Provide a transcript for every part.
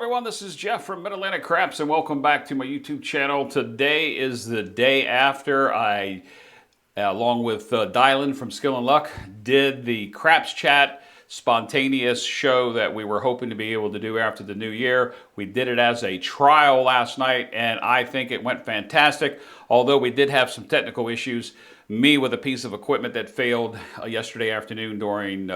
everyone, this is Jeff from Mid-Atlantic Craps and welcome back to my YouTube channel. Today is the day after I, along with Dylan from Skill and Luck, did the Craps Chat spontaneous show that we were hoping to be able to do after the new year. We did it as a trial last night and I think it went fantastic, although we did have some technical issues. Me with a piece of equipment that failed yesterday afternoon during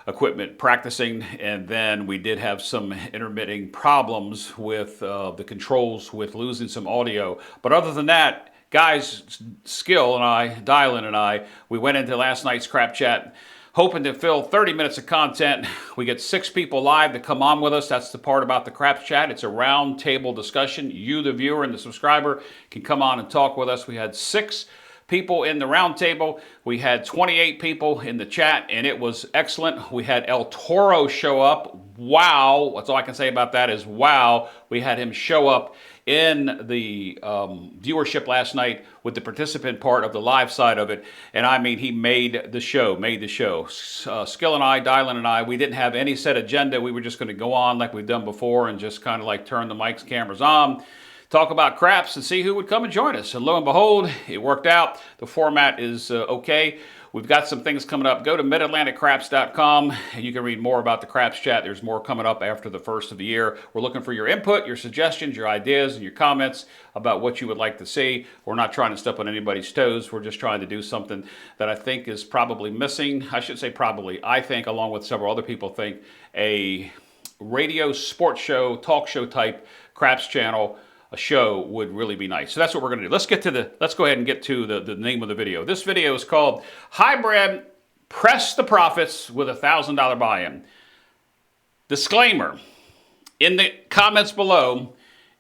equipment practicing, and then we did have some intermitting problems with the controls with losing some audio. But other than that, guys, Skill and I, Dylan and I, we went into last night's Crap Chat hoping to fill 30 minutes of content. We get 6 people live to come on with us. That's the part about the Crap Chat. It's a round table discussion. You, the viewer and the subscriber, can come on and talk with us. We had 6 people in the round table. We had 28 people in the chat, and it was excellent. We had El Toro show up. Wow. That's all I can say about that is wow. We had him show up in the viewership last night with the participant part of the live side of it. And I mean, he made the show. Skill and I, Dylan and I, we didn't have any set agenda. We were just going to go on like we've done before and just kind of like turn the mics, cameras on, talk about craps and see who would come and join us. And lo and behold, it worked out. The format is okay. We've got some things coming up. Go to midatlanticcraps.com and you can read more about the Craps Chat. There's more coming up after the first of the year. We're looking for your input, your suggestions, your ideas, and your comments about what you would like to see. We're not trying to step on anybody's toes. We're just trying to do something that I think is probably missing. I should say probably. I think, along with several other people think, a radio sports show, talk show type Craps channel, a show would really be nice. So that's what we're going to do. Let's go ahead and get to the name of the video. This video is called Hybrid Press the Profits with a $1,000 buy-in. Disclaimer, in the comments below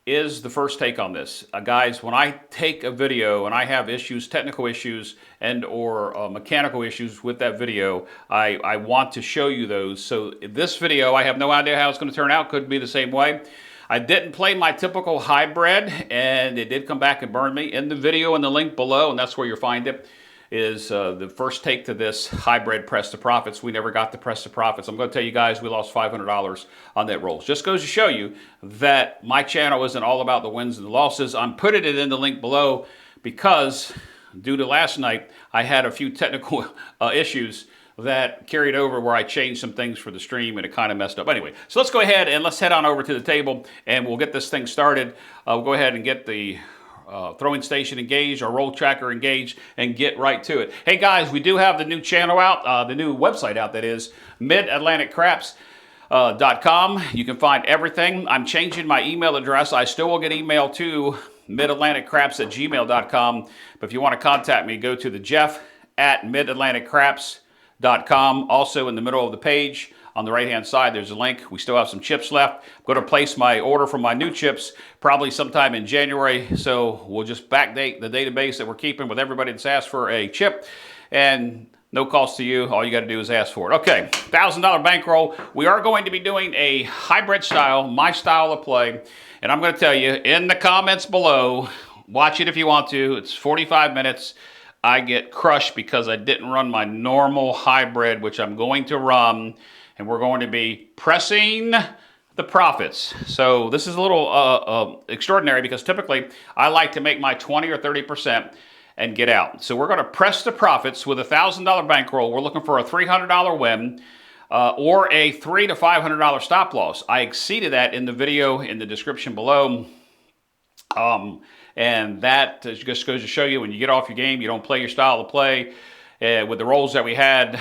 is the first take on this. Guys, when I take a video and I have issues, technical issues and or mechanical issues with that video, I want to show you those. So this video, I have no idea how it's going to turn out. Could be the same way. I didn't play my typical hybrid, and it did come back and burn me. In the video in the link below, and that's where you'll find it, is the first take to this hybrid press to profits. We never got the press to profits. I'm going to tell you guys we lost $500 on that roll. Just goes to show you that my channel isn't all about the wins and the losses. I'm putting it in the link below because due to last night, I had a few technical issues that carried over where I changed some things for the stream and it kind of messed up. Anyway, so let's go ahead and let's head on over to the table and we'll get this thing started. We'll go ahead and get the throwing station engaged, our roll tracker engaged, and get right to it. Hey guys, we do have the new channel out, the new website out, that is midatlanticcraps.com. You can find everything. I'm changing my email address. I still will get email to midatlanticcraps@gmail.com, but if you want to contact me, go to the jeff@midatlanticcraps.com. Also in the middle of the page on the right hand side there's a link. We still have some chips left. I'm going to place my order for my new chips probably sometime in January, so we'll just backdate the database that we're keeping with everybody that's asked for a chip, and no cost to you. All you got to do is ask for it. Okay, $1,000 bankroll. We are going to be doing a hybrid style, my style of play, and I'm going to tell you in the comments below, watch it if you want to. It's 45 minutes. I get crushed because I didn't run my normal hybrid, which I'm going to run, and we're going to be pressing the profits. So this is a little extraordinary because typically I like to make my 20 or 30% and get out. So we're going to press the profits with a $1,000 bankroll. We're looking for a $300 win or a $300 to $500 stop loss. I exceeded that in the video in the description below. And that just goes to show you when you get off your game, you don't play your style of play. With the rolls that we had,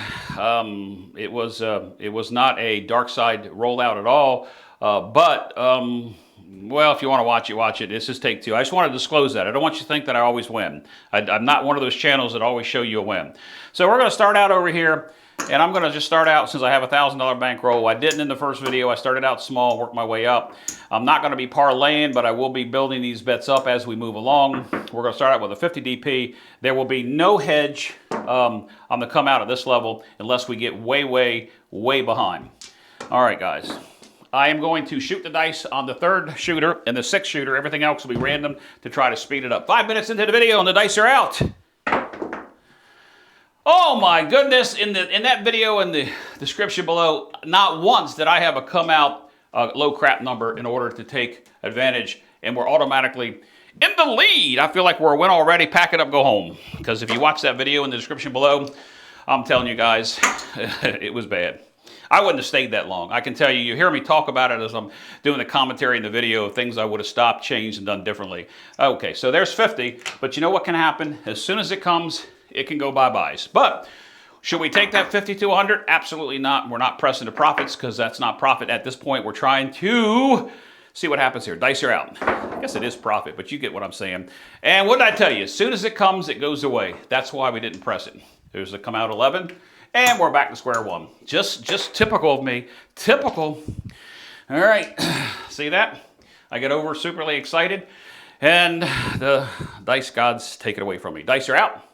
it was not a dark side rollout at all. Well, if you want to watch it, watch it. This is take 2. I just want to disclose that. I don't want you to think that I always win. I'm not one of those channels that always show you a win. So we're going to start out over here. And I'm going to just start out, since I have a $1,000 bankroll. I didn't in the first video. I started out small, worked my way up. I'm not going to be parlaying, but I will be building these bets up as we move along. We're going to start out with a 50 DP. There will be no hedge on the come out at this level unless we get way, way, way behind. All right, guys. I am going to shoot the dice on the 3rd shooter and the 6th shooter. Everything else will be random to try to speed it up. 5 minutes into the video and the dice are out. Oh my goodness, in that video in the description below, not once did I have a come out low crap number in order to take advantage, and we're automatically in the lead. I feel like we're a win already. Pack it up, go home. Because if you watch that video in the description below, I'm telling you guys, it was bad. I wouldn't have stayed that long. I can tell you, you hear me talk about it as I'm doing the commentary in the video of things I would have stopped, changed, and done differently. Okay, so there's 50, but you know what can happen? As soon as it comes, it can go bye-byes. But should we take that 50 to 100? Absolutely not. We're not pressing the profits because that's not profit at this point. We're trying to see what happens here. Dice are out. I guess it is profit, but you get what I'm saying. And what did I tell you? As soon as it comes, it goes away. That's why we didn't press it. There's a come out 11. And we're back to square one. Just typical of me. Typical. All right. See that? I get over superly excited. And the dice gods take it away from me. Dice are out.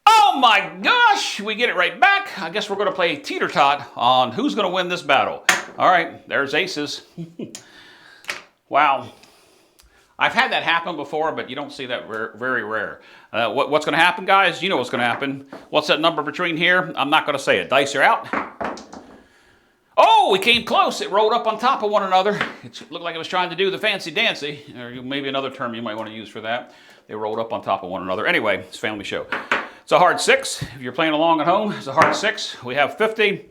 Oh my gosh! We get it right back. I guess we're going to play teeter-tot on who's going to win this battle. All right. There's aces. Wow. I've had that happen before, but you don't see that very rare. What's going to happen, guys? You know what's going to happen. What's that number between here? I'm not going to say it. Dice are out. Oh, we came close. It rolled up on top of one another. It looked like it was trying to do the fancy-dancy, or maybe another term you might want to use for that. They rolled up on top of one another. Anyway, it's a family show. It's a hard 6. If you're playing along at home, it's a hard 6. We have 50.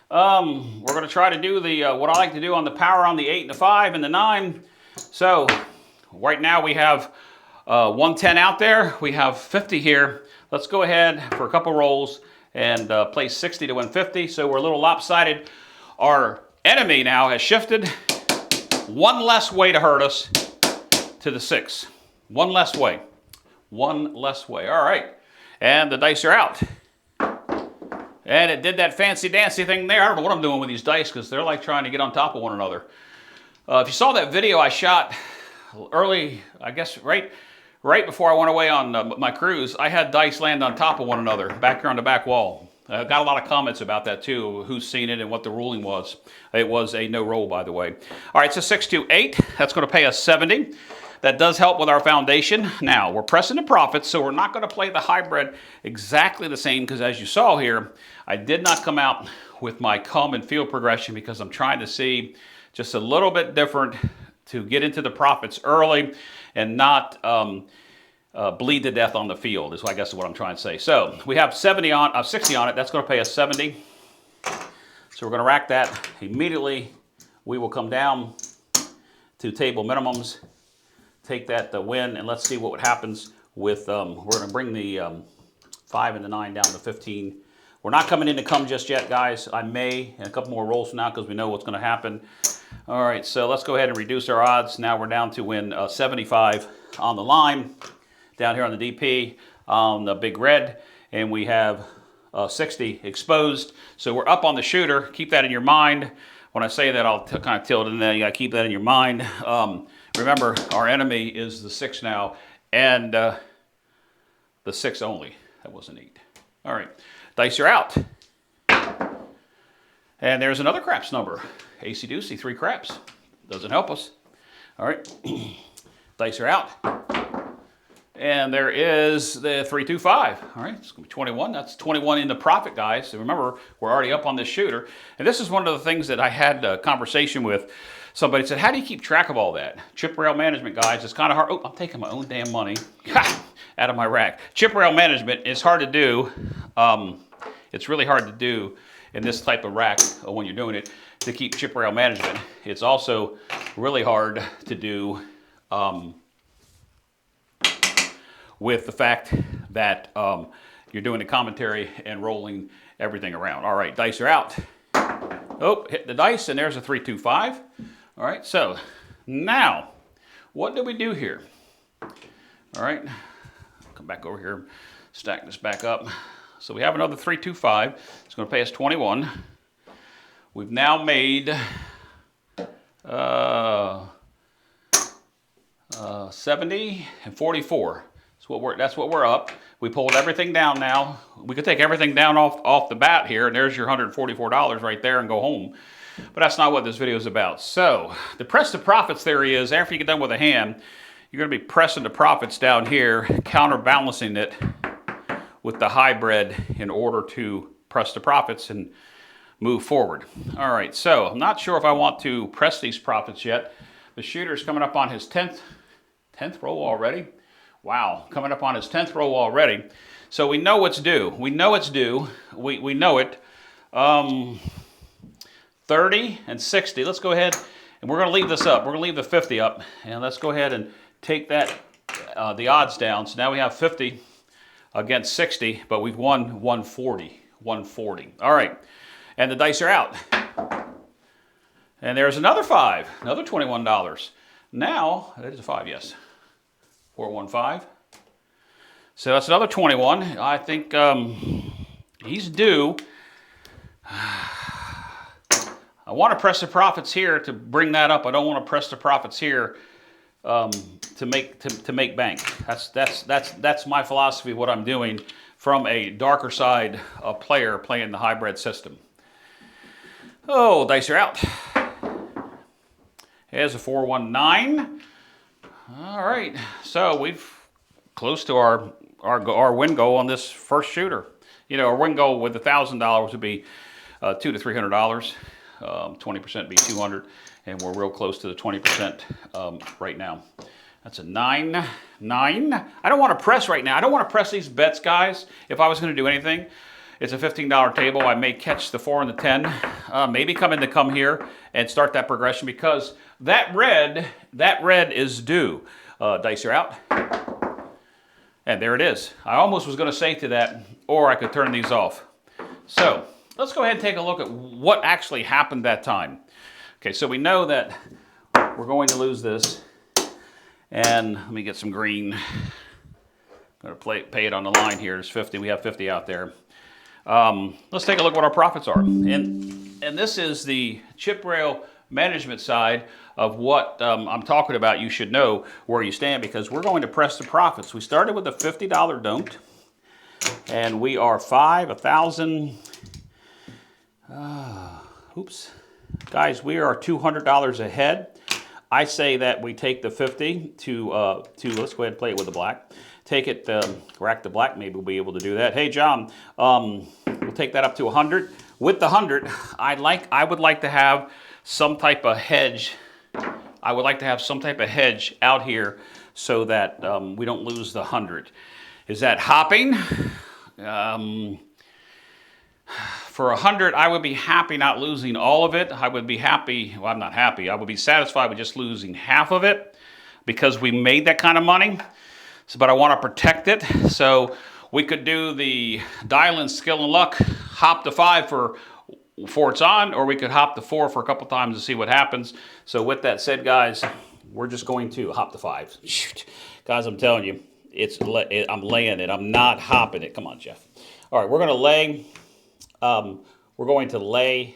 We're going to try to do the what I like to do on the power on the 8 and the 5 and the 9. So right now we have 110 out there. We have 50 here. Let's go ahead for a couple rolls and play 60 to win 50. So we're a little lopsided. Our enemy now has shifted one less way to hurt us to the 6. One less way. One less way. All right. And the dice are out. And it did that fancy-dancy thing there. I don't know what I'm doing with these dice because they're like trying to get on top of one another. If you saw that video I shot early, I guess right before I went away on my cruise, I had dice land on top of one another back here on the back wall. I got a lot of comments about that too, who's seen it and what the ruling was. It was a no roll, by the way. All right, so 628, that's going to pay us 70. That does help with our foundation. Now, we're pressing the profits, so we're not going to play the hybrid exactly the same because as you saw here, I did not come out with my come and field progression because I'm trying to see just a little bit different to get into the profits early and not bleed to death on the field is I guess what I'm trying to say. So we have 60 on it. That's going to pay us 70. So we're going to rack that. Immediately, we will come down to table minimums, take that win, and let's see what happens with, we're going to bring the 5 and the 9 down to 15. We're not coming in to come just yet, guys. I may, in a couple more rolls from now because we know what's going to happen. All right, so let's go ahead and reduce our odds. Now we're down to win 75 on the line, down here on the DP, on the big red, and we have 60 exposed. So we're up on the shooter. Keep that in your mind. When I say that, I'll kind of tilt it in there. You got to keep that in your mind. Remember, our enemy is the 6 now, and the 6 only. That wasn't 8. All right, dice are out. And there's another craps number. AC Deucey, 3 craps. Doesn't help us. All right, dice are out. And there is the 325. All right, it's going to be 21. That's 21 in the profit, guys. So remember, we're already up on this shooter. And this is one of the things that I had a conversation with. Somebody said, how do you keep track of all that? Chip rail management, guys, it's kind of hard. Oh, I'm taking my own damn money out of my rack. Chip rail management is hard to do. It's really hard to do in this type of rack when you're doing it to keep chip rail management. It's also really hard to do with the fact that you're doing the commentary and rolling everything around. All right, dice are out. Oh, hit the dice, and there's a 325. All right, so now, what do we do here? All right, come back over here, stack this back up. So we have another 325. It's going to pay us 21. We've now made 70 and 44. That's what we're up. We pulled everything down now. We could take everything down off the bat here, and there's your $144 right there and go home. But that's not what this video is about. So the press to profits theory is after you get done with a hand, you're going to be pressing the profits down here, counterbalancing it with the hybrid in order to press the profits. And move forward. All right, so I'm not sure if I want to press these profits yet. The shooter's coming up on his 10th roll already. Wow, coming up on his 10th roll already. So we know what's due. We know it's due. We know it. 30 and 60. Let's go ahead and we're going to leave this up. We're going to leave the 50 up. And let's go ahead and take that the odds down. So now we have 50 against 60, but we've won 140. 140. All right. And the dice are out. And there's another 5, another $21. Now, that is a 5, yes. 415. So that's another 21. I think he's due. I want to press the profits here to bring that up. I don't want to press the profits here to make bank. That's my philosophy. What I'm doing from a darker side player playing the hybrid system. Oh, dice are out. Here's a 419. All right, so we've close to our win goal on this first shooter. You know, our win goal with $1,000 would be $200 to $300. 20% would be 200, and we're real close to the 20% right now. That's a 9. I don't want to press right now. I don't want to press these bets, guys. If I was going to do anything, it's a $15 table. I may catch the 4 and the 10. Maybe come here and start that progression because that red is due. Dice are out. And there it is. I almost was going to say to that, or I could turn these off. So let's go ahead and take a look at what actually happened that time. Okay, so we know that we're going to lose this. And let me get some green. I'm going to pay it on the line here. There's 50. We have 50 out there. Let's take a look at what our profits are. And this is the chip rail management side of what I'm talking about. You should know where you stand because we're going to press the profits. We started with a $50 don't, and we are 1,000. Oops. Guys, we are $200 ahead. I say that we take the 50 to let's go ahead and play it with the black. Take it, rack the black, maybe we'll be able to do that. Hey, John, we'll take that up to 100. With the 100, I would like to have some type of hedge. I would like to have some type of hedge out here so that we don't lose the 100. Is that hopping? For 100, I would be happy not losing all of it. I would be happy, well, I'm not happy. I would be satisfied with just losing half of it because we made that kind of money. So, but I want to protect it. So we could do the dial-in skill and luck, hop the 5 for it's on, or we could hop the 4 for a couple times to see what happens. So with that said, guys, we're just going to hop the 5. Shoot. Guys, I'm telling you, I'm laying it. I'm not hopping it. Come on, Jeff. All right, we're going to lay. We're going to lay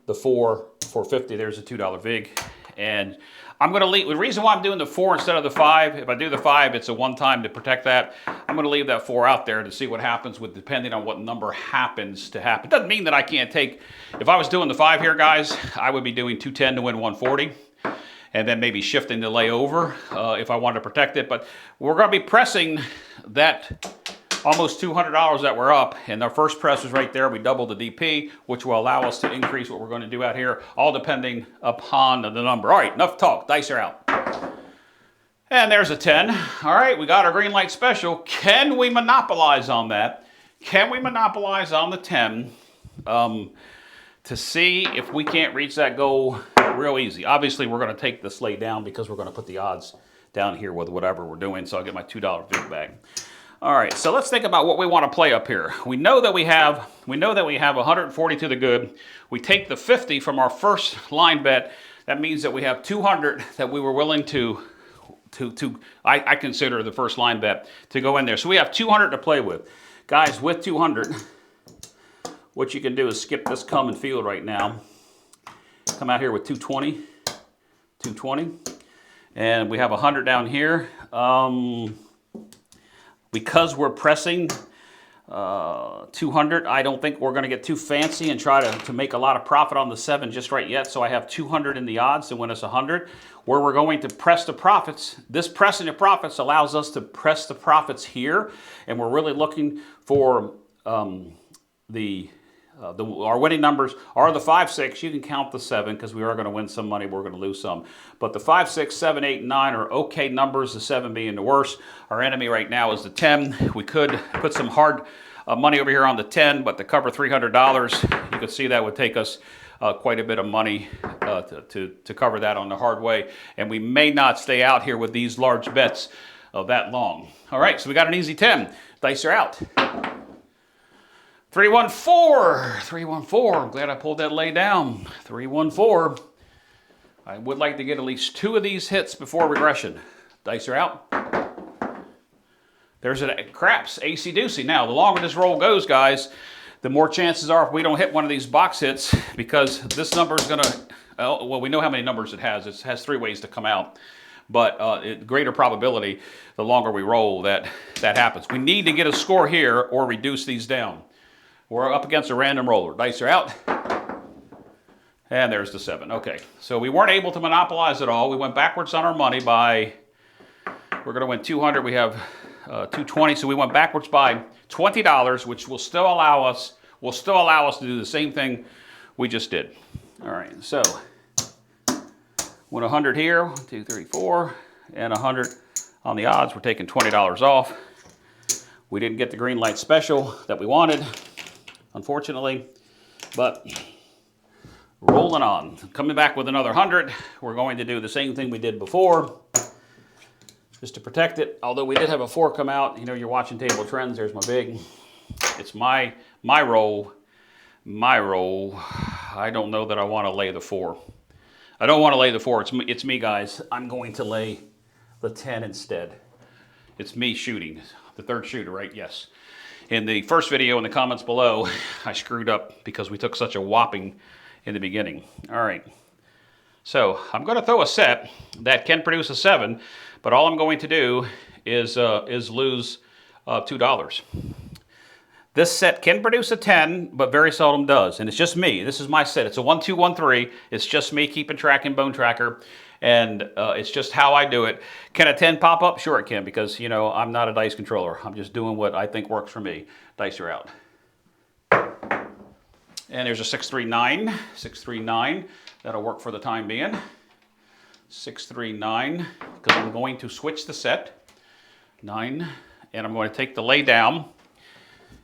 the 4 for 50. There's a $2 vig. And I'm going to leave. The reason why I'm doing the 4 instead of the 5, if I do the 5, it's a one-time to protect that. I'm going to leave that 4 out there to see what happens with depending on what number happens to happen. It doesn't mean that I can't take. If I was doing the 5 here, guys, I would be doing 210 to win 140. And then maybe shifting the lay over if I wanted to protect it. But we're going to be pressing that almost $200 that we're up, and our first press is right there. We doubled the DP, which will allow us to increase what we're going to do out here, all depending upon the number. All right, enough talk. Dice are out. And there's a 10. All right, we got our green light special. Can we monopolize on that? Can we monopolize on the 10 to see if we can't reach that goal real easy? Obviously, we're going to take this lay down because we're going to put the odds down here with whatever we're doing, so I'll get my $2 vig back. All right, so let's think about what we want to play up here. We know that we have 140 to the good. We take the 50 from our first line bet. That means that we have 200 that we were willing to I consider the first line bet to go in there. So we have 200 to play with. Guys, with 200, what you can do is skip this come and field right now. Come out here with 220, and we have 100 down here. Because we're pressing 200, I don't think we're going to get too fancy and try to make a lot of profit on the 7 just right yet. So I have 200 in the odds to win us 100. Where we're going to press the profits. This pressing the profits allows us to press the profits here. And we're really looking for the Our winning numbers are the 5, 6. You can count the 7 because we are going to win some money. We're going to lose some. But the 5, 6, 7, 8, and 9 are okay numbers, the 7 being the worst. Our enemy right now is the 10. We could put some hard money over here on the 10, but to cover $300, you can see that would take us quite a bit of money to cover that on the hard way. And we may not stay out here with these large bets that long. All right, so we got an easy 10. Dice are out. 314, 314. I'm glad I pulled that lay down. 314. I would like to get at least 2 of these hits before regression. Dice are out. There's a craps, AC deucey. Now, the longer this roll goes, guys, the more chances are if we don't hit one of these box hits, because this number is going to, well, we know how many numbers it has. It has 3 ways to come out. But greater probability, the longer we roll, that happens. We need to get a score here or reduce these down. We're up against a random roller. Dice are out. And there's the 7. Okay, so we weren't able to monopolize it all. We went backwards on our money by, we're going to win 200. We have 220, so we went backwards by $20, which will still allow us to do the same thing we just did. All right, so win 100 here, 1, 2, 3, 4, and 100 on the odds. We're taking $20 off. We didn't get the green light special that we wanted, unfortunately, but rolling on. Coming back with another 100. We're going to do the same thing we did before, just to protect it. Although we did have a 4 come out. You know, you're watching table trends. There's my big. It's my roll. My roll. I don't know that I want to lay the 4. I don't want to lay the 4. It's me, guys. I'm going to lay the 10 instead. It's me shooting. The third shooter, right? Yes. In the first video in the comments below, I screwed up because we took such a whopping in the beginning. All right. So I'm going to throw a set that can produce a 7, but all I'm going to do is lose $2. This set can produce a 10, but very seldom does. And it's just me. This is my set. It's a 1, 2, 1, 3. It's just me keeping track in Bone Tracker. And it's just how I do it. Can a 10 pop up? Sure it can, because, you know, I'm not a dice controller. I'm just doing what I think works for me. Dice are out. And there's a 639. 639. That'll work for the time being. 639, because I'm going to switch the set. 9. And I'm going to take the lay down.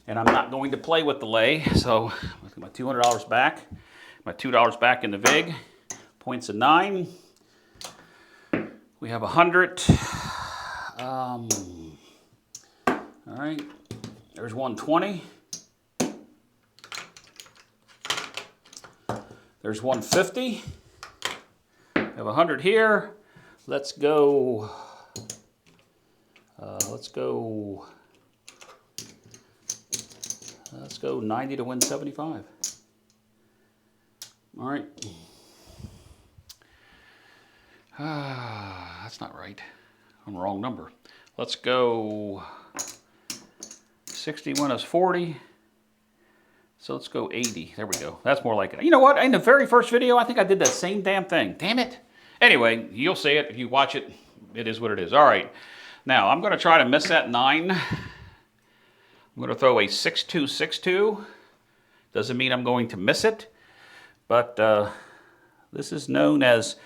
And I'm not going to play with the lay, so my $200 back, my $2 back in the VIG, points of 9. We have 100. All right, there's 120. There's 150. We have 100 here. Let's go. Let's go 90 to win 75. All right. That's not right. I'm the wrong number. Let's go 61 is 40. So let's go 80. There we go. That's more like it. You know what? In the very first video, I think I did that same damn thing. Damn it. Anyway, you'll see it. If you watch it, it is what it is. All right. Now, I'm going to try to miss that 9. I'm going to throw a 6-2-6-2. Doesn't mean I'm going to miss it, but this is known as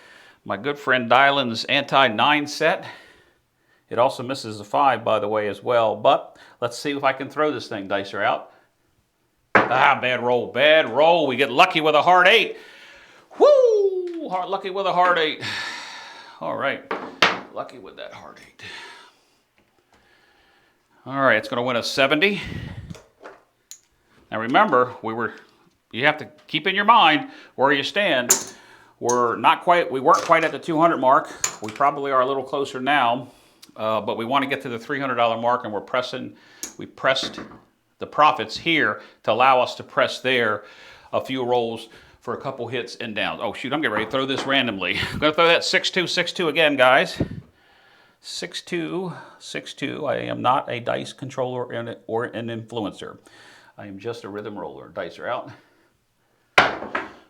my good friend Dylan's anti-9 set. It also misses a 5, by the way, as well, but let's see if I can throw this thing. Dice are out. Ah, bad roll, bad roll. We get lucky with a hard 8. Woo! Lucky with a hard 8. All right, lucky with that hard 8. All right, it's going to win a 70. Now remember, you have to keep in your mind where you stand. We weren't quite at the 200 mark. We probably are a little closer now, but we want to get to the $300 mark, and we pressed the profits here to allow us to press there a few rolls for a couple hits and downs. Oh shoot, I'm getting ready to throw this randomly. I'm going to throw that 6-2-6-2 again, guys. 6-2, 6-2. I am not a dice controller or an influencer. I am just a rhythm roller. Dice are out.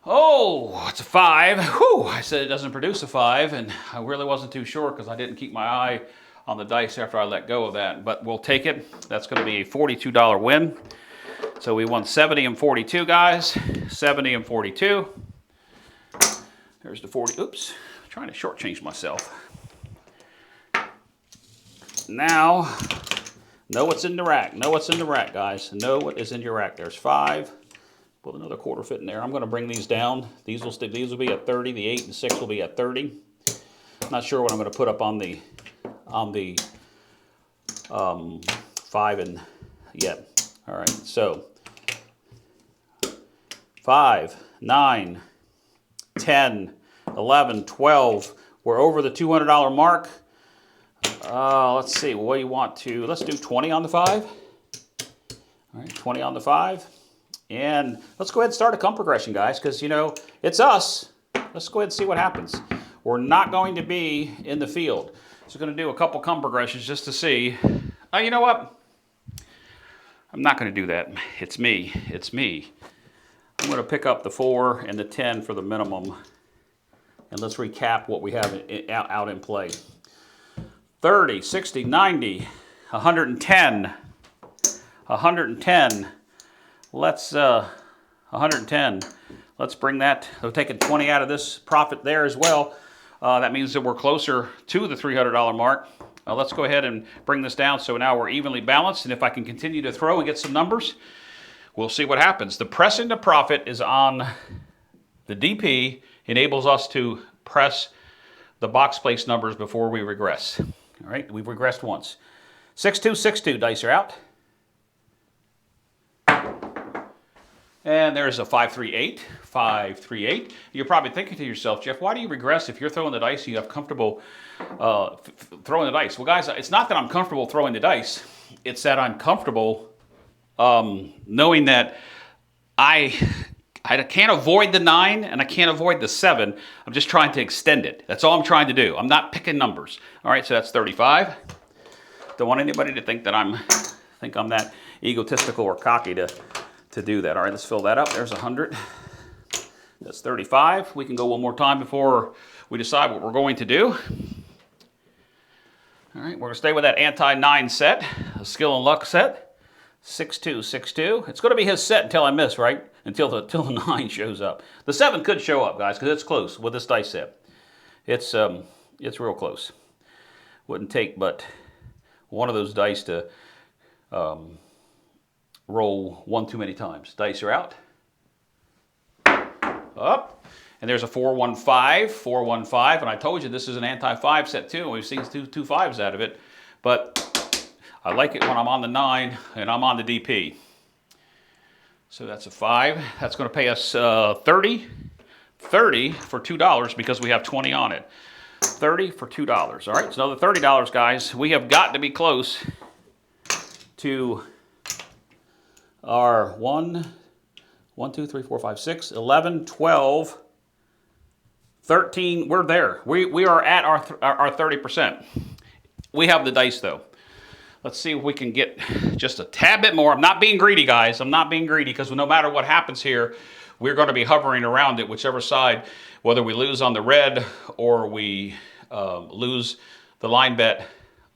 Oh, it's a 5. Whew, I said it doesn't produce a 5, and I really wasn't too sure because I didn't keep my eye on the dice after I let go of that. But we'll take it. That's going to be a $42 win. So we won 70 and 42, guys. 70 and 42. There's the 40. Oops, I'm trying to shortchange myself. Now, know what's in the rack. Know what's in the rack, guys. Know what is in your rack. There's 5. Put another quarter fit in there. I'm going to bring these down. These will be at 30. The 8 and 6 will be at 30. I'm not sure what I'm going to put up on the 5 and yet. All right, so 5, 9, 10, 11, 12. We're over the $200 mark. Let's see, what do you want to, let's do 20 on the 5. All right, 20 on the 5. And let's go ahead and start a come progression, guys, because, you know, it's us. Let's go ahead and see what happens. We're not going to be in the field. So we're going to do a couple come progressions just to see. You know what? I'm not going to do that. It's me. It's me. I'm going to pick up the 4 and the 10 for the minimum. And let's recap what we have out in play. 30, 60, 90, 110, 110. Let's 110. Let's bring that. We're taking 20 out of this profit there as well. That means that we're closer to the $300 mark. Let's go ahead and bring this down so now we're evenly balanced. And if I can continue to throw and get some numbers, we'll see what happens. The pressing to profit is on the DP. Enables us to press the box place numbers before we regress. All right, we've regressed once. 6-2, 6-2, dice are out. And there's a 5-3-8, 5-3-8. You're probably thinking to yourself, Jeff, why do you regress if you're throwing the dice and you have comfortable throwing the dice? Well, guys, it's not that I'm comfortable throwing the dice. It's that I'm comfortable knowing that I can't avoid the 9 and I can't avoid the 7. I'm just trying to extend it. That's all I'm trying to do. I'm not picking numbers. All right, so that's 35. Don't want anybody to think that I'm that egotistical or cocky to do that. All right, let's fill that up. There's 100. That's 35. We can go one more time before we decide what we're going to do. All right, we're going to stay with that anti-9 set, a skill and luck set. 6-2, 6-2. It's going to be his set until I miss, right? Until the 9 shows up. The 7 could show up, guys, because it's close with this dice set. It's real close. Wouldn't take but one of those dice to roll one too many times. Dice are out. Up. And there's a 4-1-5, 4-1-5. And I told you this is an anti-5 set too. We've seen two 5s out of it. But I like it when I'm on the 9 and I'm on the DP. So that's a 5. That's going to pay us 30 for $2 because we have 20 on it. 30 for $2. All right, so another $30, guys. We have got to be close to our 1, 2, 3, 4, 5, 6, 11, 12, 13. We're there. We are at our 30%. We have the dice, though. Let's see if we can get just a tad bit more. I'm not being greedy, guys. I'm not being greedy because no matter what happens here, we're going to be hovering around it, whichever side, whether we lose on the red or we lose the line bet,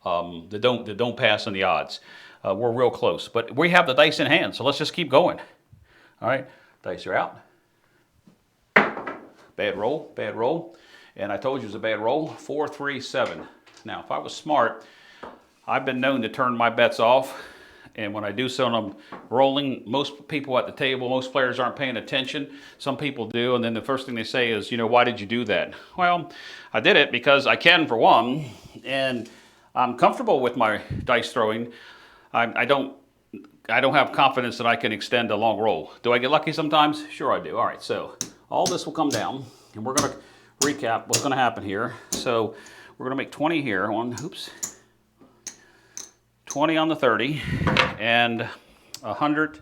the don't pass on the odds. We're real close, but we have the dice in hand, so let's just keep going. All right, dice are out. Bad roll, bad roll. And I told you it was a bad roll. 4, 3, 7. Now, if I was smart, I've been known to turn my bets off, and when I do so and I'm rolling, most people at the table, most players aren't paying attention. Some people do, and then the first thing they say is, you know, why did you do that? Well, I did it because I can, for one, and I'm comfortable with my dice throwing. I don't have confidence that I can extend a long roll. Do I get lucky sometimes? Sure I do. All right, so all this will come down, and we're going to recap what's going to happen here. So we're going to make 20 here. 20 on the 30, and 100.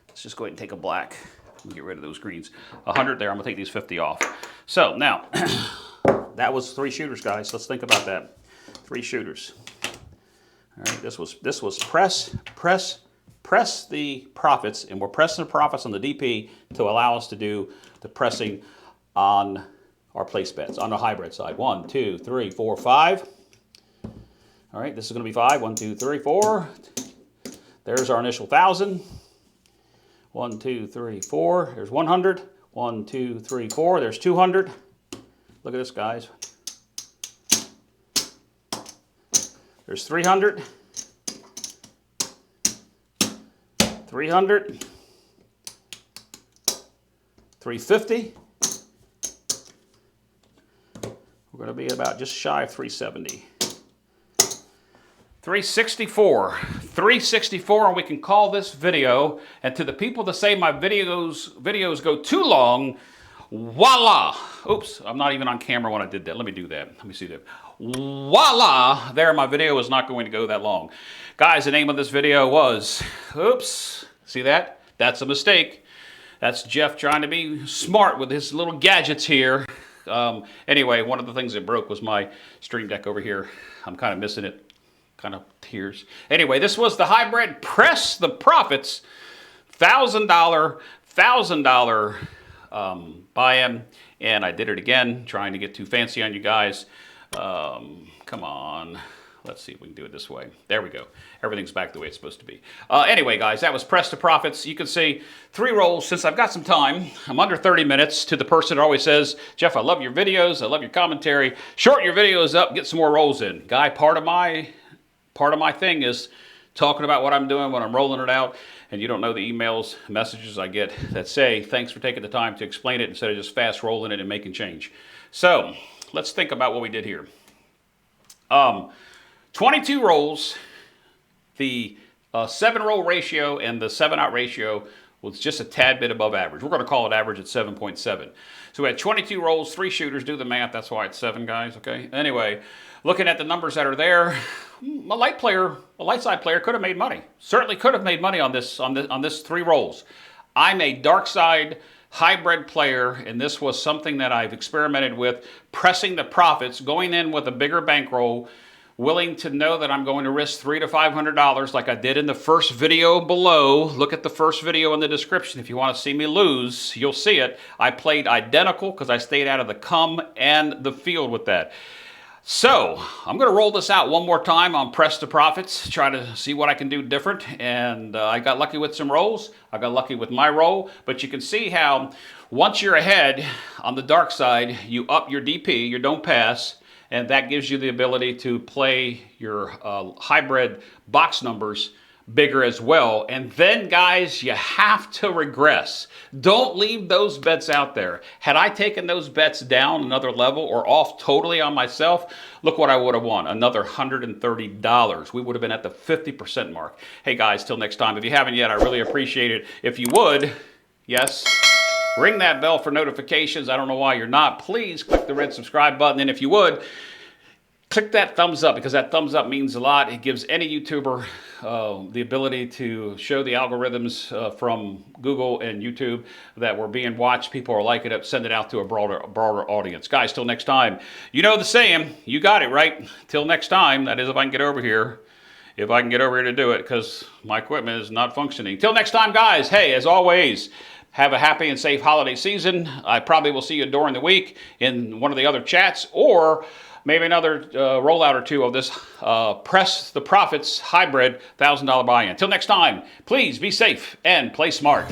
Let's just go ahead and take a black. Get rid of those greens. 100 there. I'm going to take these 50 off. So now, that was 3 shooters, guys. Let's think about that. 3 shooters. All right, this was press the profits, and we're pressing the profits on the DP to allow us to do the pressing on our place bets, on the hybrid side. 1, 2, 3, 4, 5. All right, this is going to be 5. 1, 2, 3, 4. There's our initial 1,000. 1, 2, 3, 4. There's 100. 1, 2, 3, 4. There's 200. Look at this, guys. There's 300. 300. 350. We're going to be about just shy of 370. 364. 364, and we can call this video. And to the people that say my videos go too long, voila. Oops, I'm not even on camera when I did that. Let me do that. Let me see that. Voila. There, my video is not going to go that long. Guys, the name of this video was, oops, see that? That's a mistake. That's Jeff trying to be smart with his little gadgets here. Anyway, one of the things that broke was my Stream Deck over here. I'm kind of missing it. Kind of tears. Anyway, this was the hybrid Press the Profits $1,000 buy-in, and I did it again, trying to get too fancy on you guys. Come on. Let's see if we can do it this way. There we go. Everything's back the way it's supposed to be. Anyway, guys, that was Press to Profits. You can see 3 rolls. Since I've got some time, I'm under 30 minutes. To the person that always says, Jeff, I love your videos. I love your commentary. Shorten your videos up. Get some more rolls in. Guy, part of my thing is talking about what I'm doing when I'm rolling it out. And you don't know the emails, messages I get that say, thanks for taking the time to explain it instead of just fast rolling it and making change. So let's think about what we did here. 22 rolls, the 7-roll ratio and the 7-out ratio was just a tad bit above average. We're going to call it average at 7.7. So we had 22 rolls, 3 shooters. Do the math. That's why it's 7, guys. Okay. Anyway, looking at the numbers that are there, a light side player could have made money. Certainly could have made money on this 3 rolls. I'm a dark side hybrid player, and this was something that I've experimented with, pressing the profits, going in with a bigger bankroll, willing to know that I'm going to risk $300 to $500 like I did in the first video below. Look at the first video in the description. If you want to see me lose, you'll see it. I played identical because I stayed out of the come and the field with that. So I'm going to roll this out one more time on Press to Profits, try to see what I can do different. And I got lucky with some rolls. I got lucky with my roll. But you can see how once you're ahead on the dark side, you up your DP, your don't pass, and that gives you the ability to play your hybrid box numbers bigger as well. And then, guys, you have to regress. Don't leave those bets out there. Had I taken those bets down another level or off totally on myself, look what I would have won, another $130. We would have been at the 50% mark. Hey, guys, till next time. If you haven't yet, I really appreciate it. If you would, yes, ring that bell for notifications. I don't know why you're not. Please click the red subscribe button. And if you would, click that thumbs up, because that thumbs up means a lot. It gives any YouTuber the ability to show the algorithms from Google and YouTube that we're being watched. People are liking it. Send it out to a broader audience. Guys, till next time. You know the saying. You got it, right? Till next time. That is if I can get over here. If I can get over here to do it, because my equipment is not functioning. Till next time, guys. Hey, as always, have a happy and safe holiday season. I probably will see you during the week in one of the other chats, or maybe another rollout or two of this Press the Profits hybrid $1,000 buy-in. Till next time, please be safe and play smart.